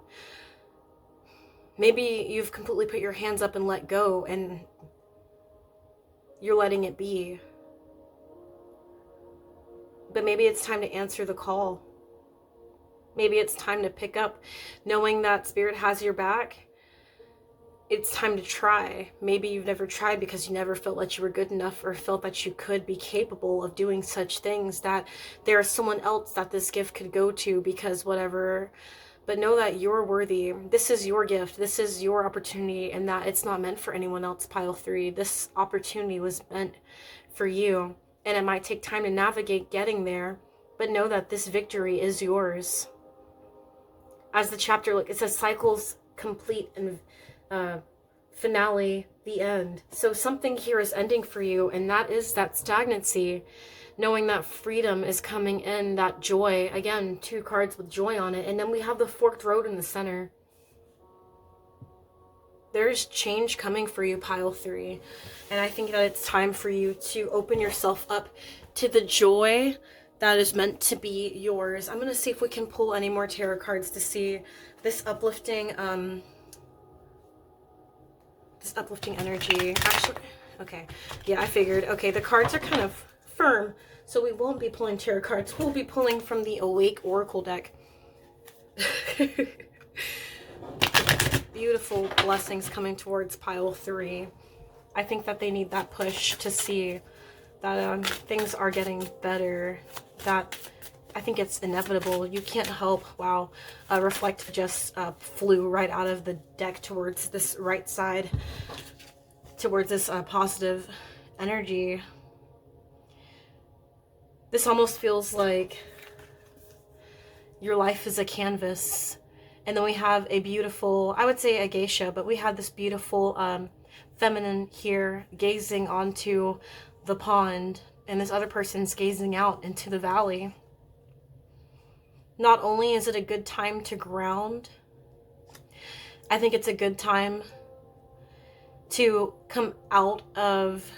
Maybe you've completely put your hands up and let go, and you're letting it be. But maybe it's time to answer the call. Maybe it's time to pick up, knowing that Spirit has your back. It's time to try. Maybe you've never tried because you never felt like you were good enough or felt that you could be capable of doing such things, that there is someone else that this gift could go to because whatever. But know that you're worthy. This is your gift. This is your opportunity, and that it's not meant for anyone else, pile 3. This opportunity was meant for you. And it might take time to navigate getting there, but know that this victory is yours. As the chapter, look, it says cycles complete and finale, the end. So something here is ending for you, and that is that stagnancy. Knowing that freedom is coming in, that joy. Again, 2 cards with joy on it. And then we have the forked road in the center. There's change coming for you, pile 3. And I think that it's time for you to open yourself up to the joy that is meant to be yours. I'm going to see if we can pull any more tarot cards to see this uplifting energy. Actually, okay. Yeah, I figured. Okay, the cards are kind of firm, so we won't be pulling tarot cards. We'll be pulling from the Awake Oracle deck. Beautiful blessings coming towards pile 3. I think that they need that push to see that things are getting better. That I think it's inevitable. You can't help. Wow. Reflect just flew right out of the deck towards this right side, towards this positive energy. This almost feels like your life is a canvas. And then we have a beautiful, I would say a geisha, but we have this beautiful feminine here gazing onto the pond, and this other person's gazing out into the valley. Not only is it a good time to ground, I think it's a good time to come out of...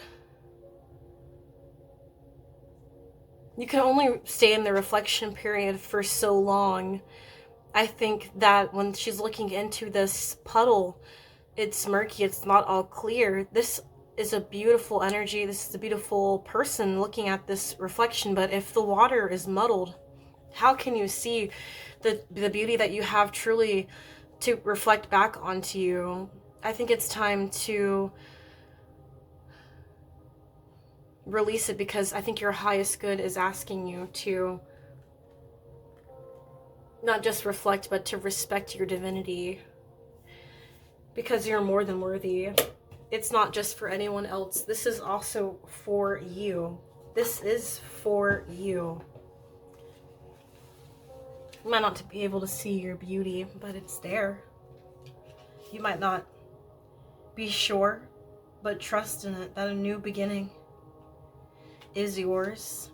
You can only stay in the reflection period for so long. I think that when she's looking into this puddle, it's murky, it's not all clear. This is a beautiful energy. This is a beautiful person looking at this reflection. But if the water is muddled, how can you see the beauty that you have truly to reflect back onto you? I think it's time to release it, because I think your highest good is asking you to not just reflect, but to respect your divinity, because you're more than worthy. It's not just for anyone else. This is also for you. This is for you. You might not be able to see your beauty, but it's there. You might not be sure, but trust in it, that a new beginning is yours.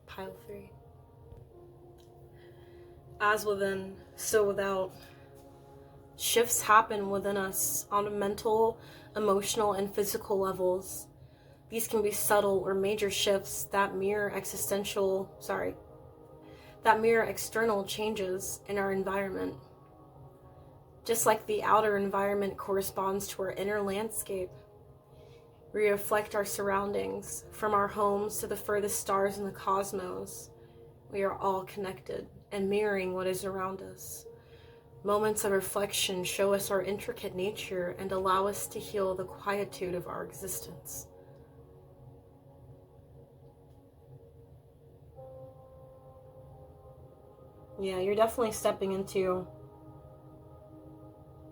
Pile 3. As within, so without. Shifts happen within us on a mental, emotional, and physical levels. These can be subtle or major shifts that mirror external changes in our environment. Just like the outer environment corresponds to our inner landscape, we reflect our surroundings, from our homes to the furthest stars in the cosmos. We are all connected and mirroring what is around us. Moments of reflection show us our intricate nature and allow us to heal the quietude of our existence. Yeah, you're definitely stepping into,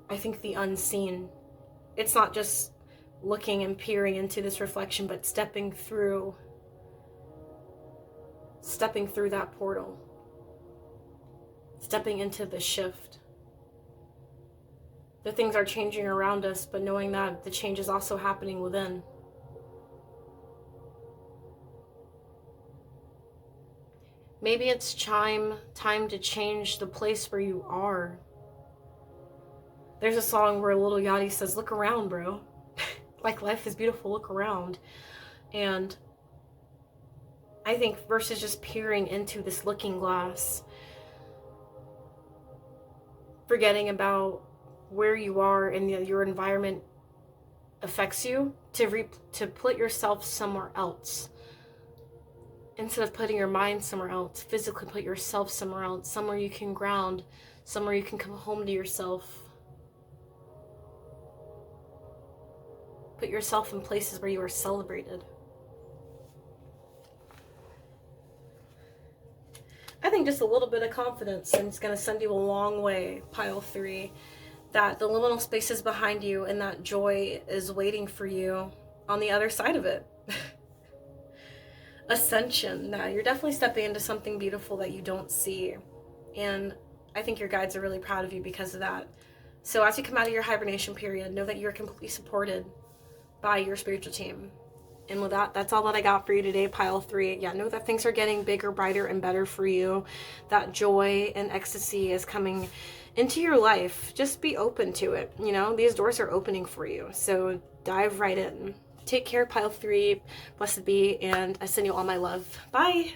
I think, the unseen. It's not just looking and peering into this reflection, but stepping through that portal. Stepping into the shift. The things are changing around us, but knowing that the change is also happening within. Maybe it's time to change the place where you are. There's a song where Little Yachty says, "Look around, bro." Like, life is beautiful, look around. And I think versus just peering into this looking glass, forgetting about where you are and your environment affects you, to put yourself somewhere else. Instead of putting your mind somewhere else, physically put yourself somewhere else, somewhere you can ground, somewhere you can come home to yourself. Put yourself in places where you are celebrated. I think just a little bit of confidence, and it's going to send you a long way, pile 3. That the liminal spaces behind you and that joy is waiting for you on the other side of it. Ascension. Now, you're definitely stepping into something beautiful that you don't see. And I think your guides are really proud of you because of that. So as you come out of your hibernation period, know that you're completely supported by your spiritual team. And with that, that's all that I got for you today, pile 3. Yeah, know that things are getting bigger, brighter, and better for you. That joy and ecstasy is coming into your life. Just be open to it. You know, these doors are opening for you. So dive right in. Take care, pile 3. Blessed be, and I send you all my love. Bye.